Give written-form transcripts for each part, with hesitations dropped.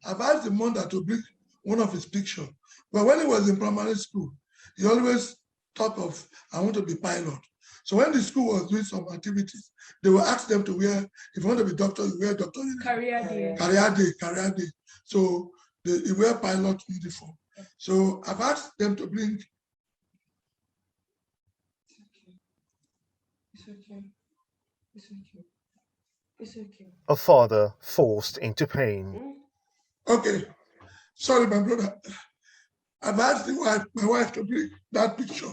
I've asked the mother to bring one of his pictures. But when he was in primary school, he always thought of, I want to be pilot. So when the school was doing some activities, they will ask them to wear, if you want to be doctor, you wear doctor uniform. Career day. So they wear pilot uniform. So I've asked them to bring. It's okay. It's okay. It's okay. A father forced into pain. Okay. Sorry, my brother. I've asked my wife to bring that picture.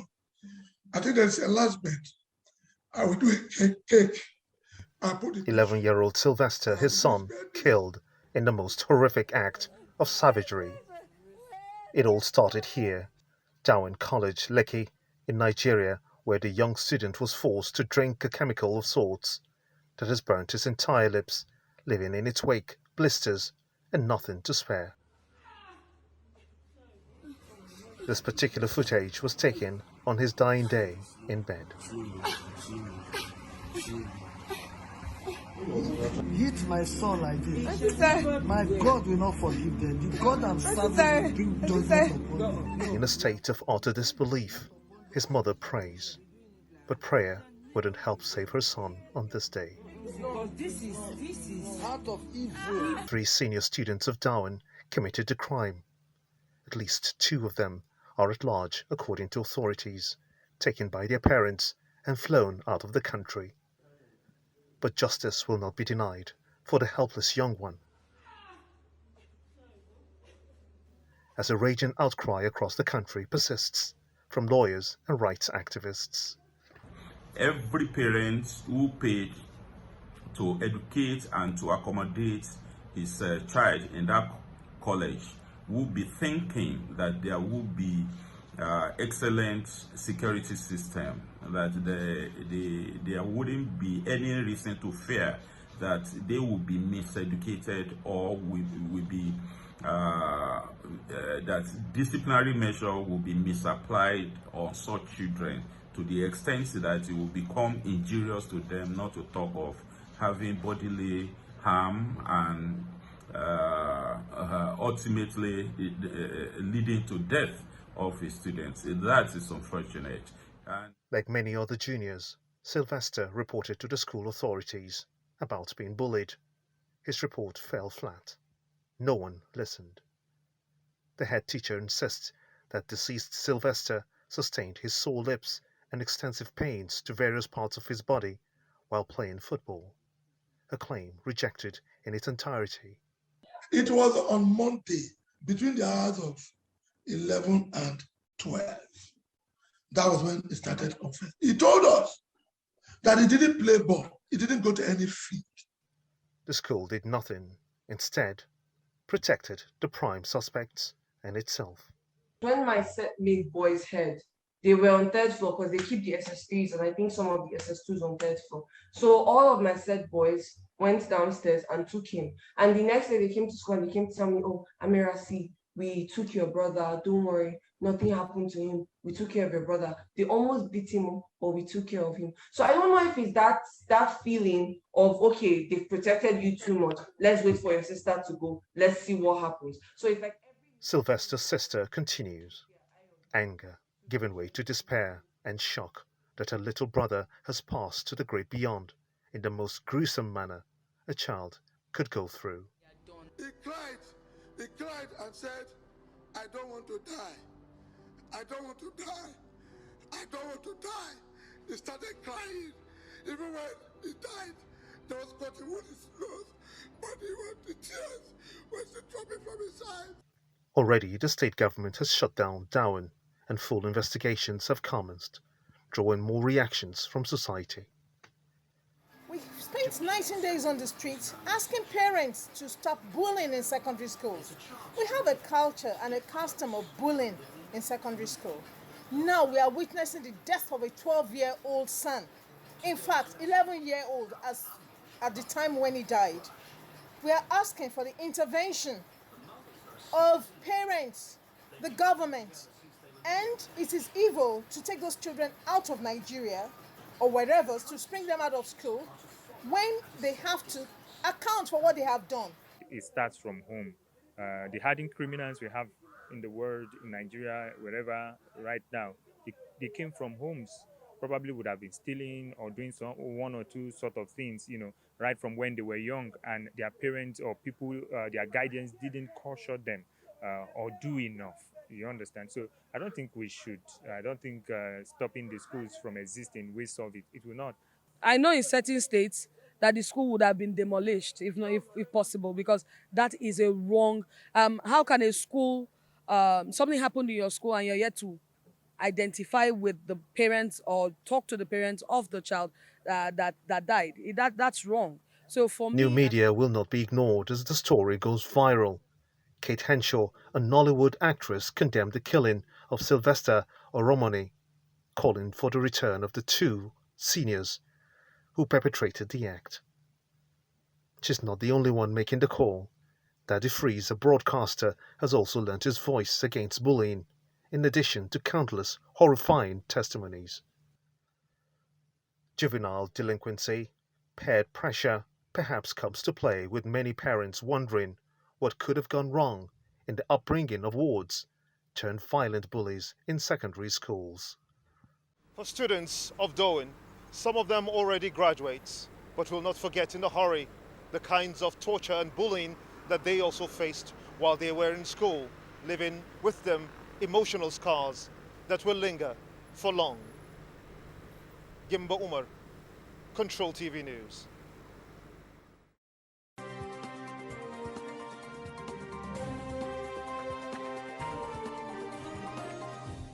I think there's a last bed. I will do a cake. I'll put it. 11-year-old Sylvester, his son, killed in the most horrific act of savagery. It all started here, Dowen College, Lekki, in Nigeria, where the young student was forced to drink a chemical of sorts that has burnt his entire lips, leaving in its wake blisters and nothing to spare. This particular footage was taken on his dying day in bed. Hit my son like this. My God will not forgive them. The God I'm serving will bring judgment upon them. In a state of utter disbelief, his mother prays. But prayer wouldn't help save her son on this day. This is heart of evil. 3 senior students of Dowen committed the crime. At least 2 of them are at large, according to authorities, taken by their parents and flown out of the country. But justice will not be denied for the helpless young one. As a raging outcry across the country persists from lawyers and rights activists. Every parent who paid to educate and to accommodate his child in that college will be thinking that there will be excellent security system, that there wouldn't be any reason to fear that they will be miseducated or will be that disciplinary measure will be misapplied on such children to the extent that it will become injurious to them, not to talk of having bodily harm and ultimately leading to death of his students. That is unfortunate. And like many other juniors, Sylvester reported to the school authorities about being bullied. His report fell flat. No one listened. The head teacher insists that deceased Sylvester sustained his sore lips and extensive pains to various parts of his body while playing football, a claim rejected in its entirety. It was on Monday between the hours of 11 and 12. That was when he started confessing. He told us that he didn't play ball. He didn't go to any field. The school did nothing. Instead, protected the prime suspects and itself. When my set made boys head, they were on 3rd floor because they keep the SS3s and I think some of the SS2s on 3rd floor. So all of my set boys went downstairs and took him. And the next day they came to school and they came to tell me, oh, Amira, see, we took your brother, don't worry, nothing happened to him. We took care of your brother. They almost beat him, but we took care of him. So I don't know if it's that feeling of, okay, they've protected you too much. Let's wait for your sister to go. Let's see what happens. So it's like Sylvester's sister continues. Anger giving way to despair and shock that her little brother has passed to the great beyond in the most gruesome manner a child could go through. He cried and said, I don't want to die. I don't want to die. I don't want to die. He started crying. Even when he died, there was cotton wool in his nose, but the tears were still dropping from his eyes. Already the state government has shut down Dowen and full investigations have commenced, drawing more reactions from society. We spent 19 days on the streets asking parents to stop bullying in secondary schools. We have a culture and a custom of bullying in secondary school. Now we are witnessing the death of a 12-year-old son. In fact, 11-year-old at the time when he died. We are asking for the intervention of parents, the government, and it is evil to take those children out of Nigeria or wherever to spring them out of school when they have to account for what they have done. It starts from home. The hardened criminals we have in the world, in Nigeria, wherever, right now, they came from homes, probably would have been stealing or doing some one or two sort of things, right from when they were young, and their parents or people, their guardians didn't caution them or do enough. You understand? So I don't think we should. I don't think stopping the schools from existing will solve it. It will not. I know in certain states that the school would have been demolished if not if possible, because that is a wrong. How can a school, something happened in your school and you're yet to identify with the parents or talk to the parents of the child that died? That's wrong. So for New me, media will not be ignored as the story goes viral. Kate Henshaw, a Nollywood actress, condemned the killing of Sylvester Oromoni, calling for the return of the two seniors who perpetrated the act. She's not the only one making the call. Daddy Freeze, a broadcaster, has also lent his voice against bullying, in addition to countless horrifying testimonies. Juvenile delinquency, peer pressure, perhaps comes to play, with many parents wondering what could have gone wrong in the upbringing of wards turned violent bullies in secondary schools. For students of Darwin, some of them already graduates, but will not forget in a hurry the kinds of torture and bullying that they also faced while they were in school, leaving with them emotional scars that will linger for long. Gimba Umar, Control TV News.